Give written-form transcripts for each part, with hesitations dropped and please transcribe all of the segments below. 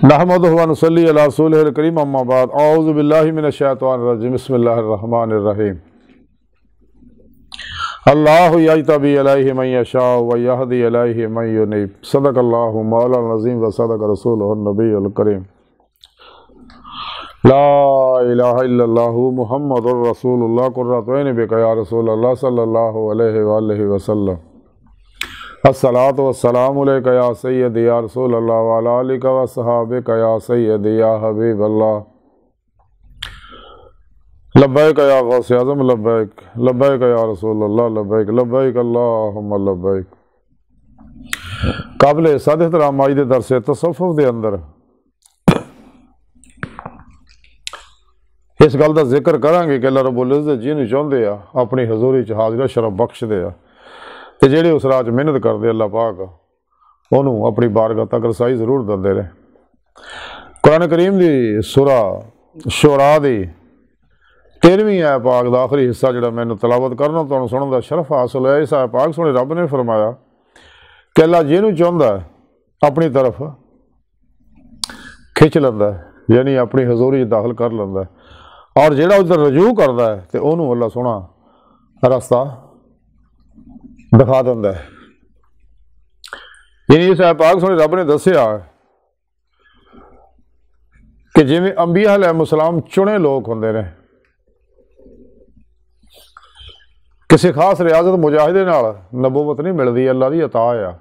نحمدہ و نصلی علی رسولہ الکریم اما بعد اعوذ باللہ من الشیطان الرجیم بسم اللہ الرحمن الرحیم اللہ یجتبی الیہ من یشاء و یہدی الیہ من ینیب صدق اللہ مولانا العظیم و صدق رسولہ النبی الکریم لا الہ الا اللہ محمد الرسول اللہ قرۃ عین بک یا رسول اللہ صلی اللہ علیہ وآلہ وسلم الصلاۃ والسلام علیک یا سیدی یا رسول اللہ وعلی آلک و صحابک یا سیدی یا حبیب اللہ لبیک یا غوث اعظم لبیک لبیک یا رسول اللہ لبیک لبیک اللہم لبیک۔ قابل صد احترام ماجد درس تصوف دے اندر اس گل دا ذکر کریں گے کہ اللہ رب العزت جنوں چاہندے آ اپنی حضوری چ حاضرہ شرف بخش دے آ تے جہڑے اس راہ محنت کردے اللہ پاک انہوں اپنی بارگاہ تک رسائی ضرور دندے رہے۔ قرآن کریم دی سورہ شعراء دی 13ویں آیت پاک دا آخری حصہ جڑا میں نے تلاوت کرنا تو سنن دا شرف حاصل ہے۔ اس آیت پاک سونے رب نے فرمایا کہ اللہ جنوں چاہندا ہے اپنی طرف کھچ لیندا ہے، یعنی اپنی حضوری داخل کر لیندا ہے، اور جہڑا ادھر رجوع کردا ہے تے انہوں اللہ سونا رستہ دکھا دینا ہے۔ یعنی اس آیت پاک سونے رب نے دسیا کہ جویں انبیاء علیہ السلام چنے لوگ ہوندے نے، کسی خاص ریاضت مجاہدے نال نبوت نہیں ملدی، اللہ دی عطا ہے۔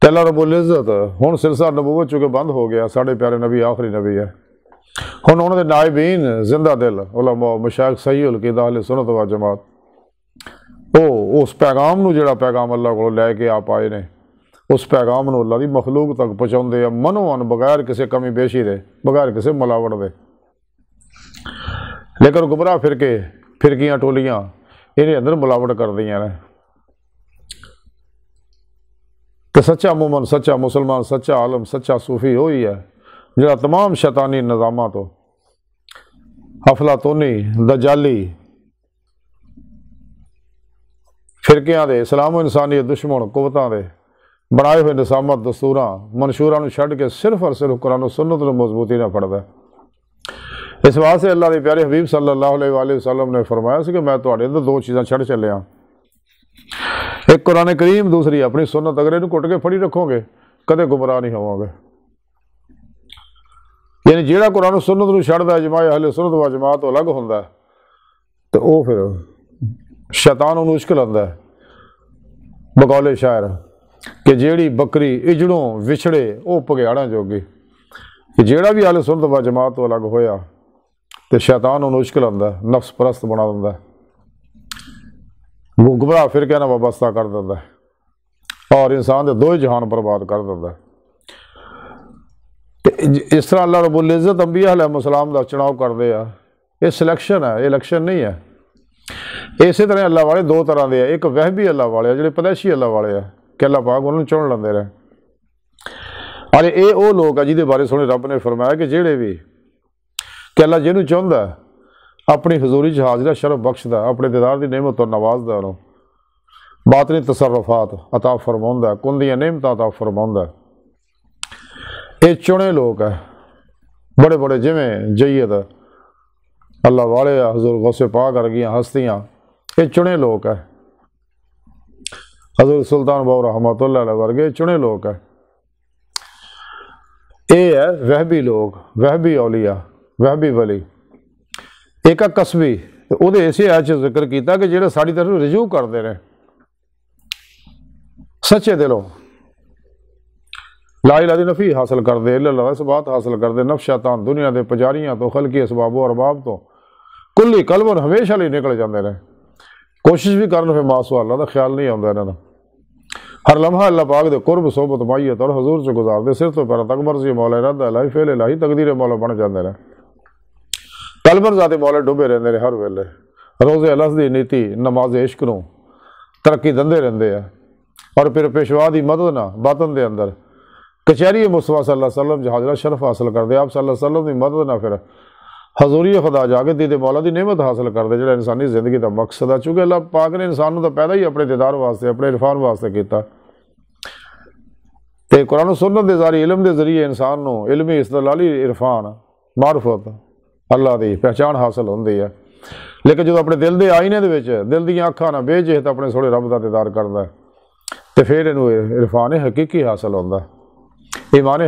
تے اللہ رب العزت ہن سلسلہ نبوت چونکہ بند ہو گیا، ساڈے پیارے نبی آخری نبی ہے، ہن انہاں دے نائبین زندہ دل علماء مشائخ صحیح العقیدہ اہل سنت و جماعت اس پیغام نو جڑا پیغام اللہ کو لے کے آپ آئے نے، اس پیغام نو اللہ دی مخلوق تک پہنچاؤندے منوان بغیر کسی کمی بیشی دے، بغیر کسی ملاوٹ دے۔ لیکن گمراہ فرقیاں ٹولیاں انہیں اندر ملاوٹ کر دیاں نے، کہ سچا مومن، سچا مسلمان، سچا عالم، سچا صوفی وہی ہے جڑا تمام شیطانی نظامات تو افلاطونی دجالی فرقیاں دے اسلام و انسانیت دشمن قوتاں دے بنائے ہوئے نظامات دستوراں منشوراں چھڈ کے صرف اور صرف قرآن و سنت نو مضبوطی نہ پڑھدا ہے۔ اس واسطے اللہ دے پیارے حبیب صلی اللہ علیہ وآلہ وسلم نے فرمایا سی کہ میں تہاڈے اندر دو چیزاں چھڈ چلیا، ایک قرآن کریم، دوسری اپنی سنت۔ اگر اینوں کٹ کے پھڑی رکھو گے کدے گمراہ نہیں ہوو گے۔ یعنی جیڑا قرآن و سنت نو چھڈدا ہے، اجماع اہل سنت و جماعت تو الگ ہوندا ہے، تے او پھر شیطان انہوں اشکل آندا ہے بقول شاعر کہ جیڑی بکری اجڑوں وچھڑے او پگیاڑاں جوگی، کہ جیڑا بھی اہل سنت و جماعت تو الگ ہویا تے شیطان انہوں اشکل آندا ہے، نفس پرست بنا دیندا ہے، وہ گمراہ فرقے نال وابستہ کر دیندا ہے اور انسان دے دو جہان برباد کر دیندا ہے۔ تے اس طرح اللہ رب العزت انبیاء علیہ السلام دا چناؤ کردے آ، یہ سلیکشن ہے، الیکشن نہیں ہے۔ اسی طرح اللہ والے دو طرح دے ہیں، ایک وہبی اللہ والے جڑے پیدائشی اللہ والے ہیں کہ اللہ پاک انہوں چن لیندے رہے، اور یہ وہ لوگ ہیں جہدے بارے سونے رب نے فرمایا کہ جہڑے بھی کہ اللہ جنوں چاہندا ہے اپنی حضوری چ حاضرہ شرف بخشدا، اپنے دیدار دی نعمت تو نوازدا، انہوں باطنی تصرفات عطا فرماوندا، کن دیاں نعمتاں عطا فرماوندا۔ یہ چنے لوگ ہیں بڑے بڑے جویں جید اللہ والے حضور غوث پاک ورگیاں ہستیاں، یہ چنے لوگ ہیں، حضور سلطان باؤ رحمۃ اللہ علیہ ورگے چنے لوگ ہیں۔ یہ ہے وہبی لوگ، وہبی اولیاء، وہبی ولی۔ ایک کسبی وہ اسی آیت ذکر کیتا کہ جہاں ساری طرف رجوع کرتے رہے سچے دلوں، لا الہ دی نفی حاصل کر دے، اللہ اس بات حاصل کر دے، نفس شیطان دنیا دے پجاریاں تو خلقی اسباب و ارباب تو کلی قلب ہمیشہ لئی نکل جاندے رہے، کوشش بھی کرن پھر ماسوا اللہ دا خیال نہیں آندا انہاں دا، ہر لمحہ اللہ پاک دے قرب صحبت معیت اور حضور چ گزار دے، سر تو پیر تک مرضی مولا ارادہ الہی فعل الہی تقدیر مولا بن جاندے رہے، قلباں ذات مولا ڈوبے رہندے رہے ہر ویلے، روز الہذ دی نیتی نماز عشق نو ترقی دندے رہندے ہیں، اور پھر پیشوا دی مدد نہ باطن دے اندر کچہری مصطفیٰ صلی اللہ علیہ وسلم جو حاضرہ شرف حاصل کر دے، آپ صلی اللہ علیہ وسلم دی مدد نہ پھر حضوری خدا جا کے دیدے مولا دی نعمت حاصل کر دے، جڑا انسانی زندگی دا مقصد ہے، چونکہ اللہ پاک نے انسان نو تو پیدا ہی اپنے دیدار واسطے، اپنے عرفان واسطے کیتا، ਤੇ ਕੁਰਾਨ ਸੁਨਨਤ ਦੇ ਜ਼ਾਰੀ ਇਲਮ ਦੇ ਜ਼ਰੀਏ ਇਨਸਾਨ ਨੂੰ ਇਲਮੀ ਇਸਤਲਾਲੀ ਇਰਫਾਨ ਮਾਰਫਤ ਅੱਲਾ ਦੀ ਪਹਿਚਾਣ ਹਾਸਲ ਹੁੰਦੀ ਹੈ। ਲੇਕਿਨ ਜਦੋਂ ਆਪਣੇ ਦਿਲ ਦੇ ਆਈਨੇ ਦੇ ਵਿੱਚ ਦਿਲ ਦੀਆਂ ਅੱਖਾਂ ਨਾਲ ਬੇਜਹਿਤ ਆਪਣੇ ਸੋਹਣੇ ਰੱਬ ਦਾ ਦੀਦਾਰ ਕਰਦਾ ਤੇ ਫਿਰ ਇਹਨੂੰ ਇਰਫਾਨ ਹਕੀਕੀ ਹਾਸਲ ਹੁੰਦਾ, ਈਮਾਨ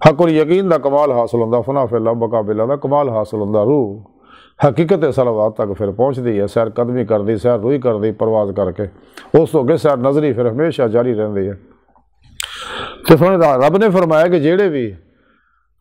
ਹੱਕੁਲ ਯਕੀਨ ਦਾ ਕਮਾਲ ਹਾਸਲ ਹੁੰਦਾ, ਫਨਾ ਫਿ ਅੱਲਾਹ ਬਕਾ ਬਿਲਾ ਦਾ ਕਮਾਲ ਹਾਸਲ ਹੁੰਦਾ। ਰੂਹ ਹਕੀਕਤ ਸਲਾਵਾਤ ਤੱਕ ਫਿਰ ਪਹੁੰਚਦੀ ਹੈ, ਸੈਰ ਕਦਮੀ ਕਰਦੀ, ਸੈਰ ਰੂਹੀ ਕਰਦੀ ਪਰਵਾਜ਼ ਕਰਕੇ, ਉਸ ਤੋਂ ਅੱਗੇ ਸੈਰ ਨਜ਼ਰੀ ਫਿਰ ਹਮੇਸ਼ਾ ਜਾਰੀ ਰਹਿੰਦੀ ਹੈ। ਤੇ ਸੋਹਣੇ ਰੱਬ ਨੇ ਫਰਮਾਇਆ ਕਿ ਜਿਹੜੇ ਵੀ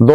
2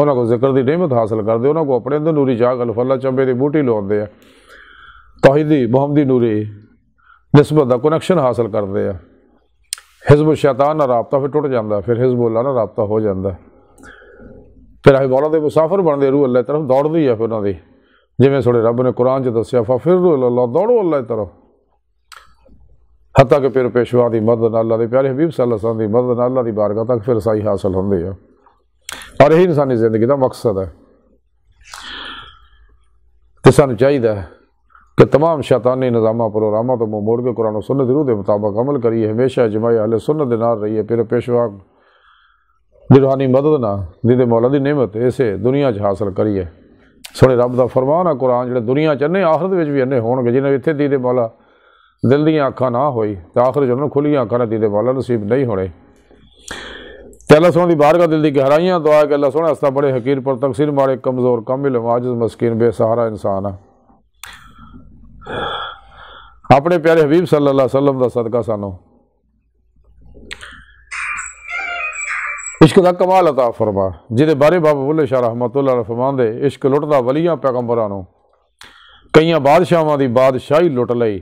انہوں کو ذکر دی نعمت حاصل کردے، انہوں کو اپنے اندر نوری جاگ الف اللہ چمبے دی بوٹی لوندے ہیں، توحیدی محمدی نوری نسبت دا کنیکشن حاصل کردے ہیں۔ حزب الشیطان نہ رابطہ پھر ٹوٹ جاندہ ہے، پھر حزب اللہ نہ رابطہ ہو جاندہ ہے، پھر اہل مولا دے مسافر بن دے، روح اللہ طرف دوڑ دی ہے پھر انہوں دی، جویں سوڑے رب نے قرآن چ دسیا ففروا الی اللہ، دوڑو اللہ طرف، حتیٰ کہ پھر پیشوا دی مدد نال، اللہ دے پیارے حبیب صلی اللہ علیہ وسلم دی مدد نال اللہ دی بارگاہ تک پھر رسائی حاصل ہوندی ہے، اور یہی انسانی زندگی دا مقصد ہے۔ تو سانوں چاہیے کہ تمام شیطانی نظامہ پروگراموں تو منہ موڑ کے قرآن و سنت روح دے مطابق عمل کریے، ہمیشہ اجماع اہل سنت دے نال رہیے، پھر پیشوا دی روحانی مدد نہ دی مولا دی نعمت اسے دنیا چ حاصل کریے۔ سونے رب دا فرمان ہے قرآن، جڑے دنیا چ انے آخرت وچ بھی انے ہون گے، جنہیں اتنے دی مولا دل دیاں اکھاں نہ ہوئی تو آخر جو انہوں کھلیاں اکھاں دی مولا نصیب نہیں ہونے۔ تو اللہ سونے دی بارگاہ دل دی گہرائیاں دعا ہے کہ اللہ سونے استا بڑے حقیر پر تقصیر مارے کمزور کامل عاجز مسکین بے سہارا انسان ہے، اپنے پیارے حبیب صلی اللہ علیہ وسلم دا صدقہ سانو عشق دا کمال عطا فرما، جہدے بارے بابا بلے شاہ رحمت اللہ علیہ فرمان دے عشق لٹدا ولیاں پیغمبرانوں، کئیاں بادشاہاں دی بادشاہی لٹ لئی،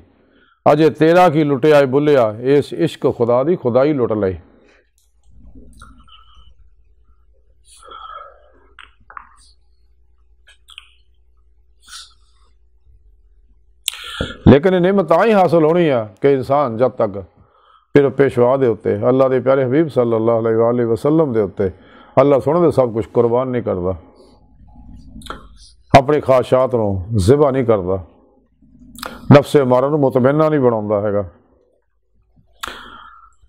اجے تیرا کی لٹیا بلیا، اس عشق خدا دی خدائی لٹ لئی۔ لیکن یہ نعمت آئی حاصل ہونی ہے کہ انسان جب تک پھر پیشوا دے ہوتے اللہ دے پیارے حبیب صلی اللہ علیہ وآلہ وسلم دے ہوتے اللہ سونے دے سب کچھ قربان نہیں کرتا، اپنی خواہشات نو ذبح نہیں کرتا، نفس مارا نو مطمئنہ نہیں بناؤندا ہے گا،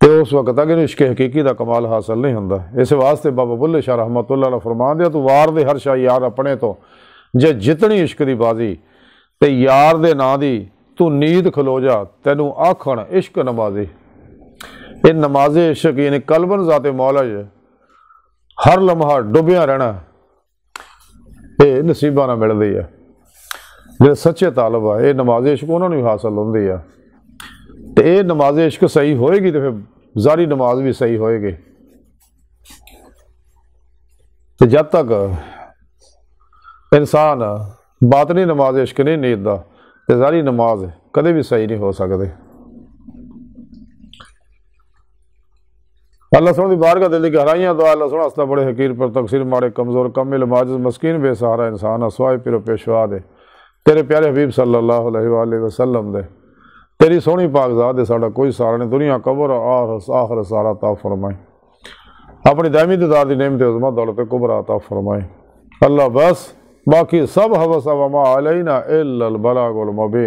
تو اس وقت تک عشق حقیقی دا کمال حاصل نہیں ہوندا۔ اس واسطے بابا بلے شاہ رحمت اللہ علیہ فرمان دیا تو وار دے ہر شاہ یار اپنے تو جے جتنی عشق دی بازی تے یار دے نا دی تو نیند کھلو جا تینوں آکھن عشق نمازی۔ یہ نماز عشق یعنی قلباً ذات مولا ہر لمحہ ڈبیاں رہنا، یہ نصیبہ نہ مل دی ہے، جو سچے طالب ہے یہ نماز عشق انہوں نے حاصل ہوندی ہے۔ تو یہ نماز عشق صحیح ہوئے گی تو پھر ظاہری نماز بھی صحیح ہوئے گی۔ تو جب تک انسان باطنی نماز عشق نہیں نیددا تو ظاہری نماز کدے بھی صحیح نہیں ہو سکتی۔ اللہ سونے دی بارگاہ دل دی گہرائیاں دعا اللہ سونا استا بڑے حقیر پر تقصیر مارے کمزور کامل عاجز مسکین بے سہارا انسان اسوائے پیرو پیشوا دے تیرے پیارے حبیب صلی اللہ علیہ وآلہ وسلم دے تیری سونی پاک ذات دے ساڑا کوئی سارا نہیں، دنیا قبر آخر سارا عطا فرمائے، اپنی دائمی دیدار دی نعمت عظمت دولت کبرا عطا فرمائے اللہ، بس باقی سب حوث وما علینا الا البلاغ المبین۔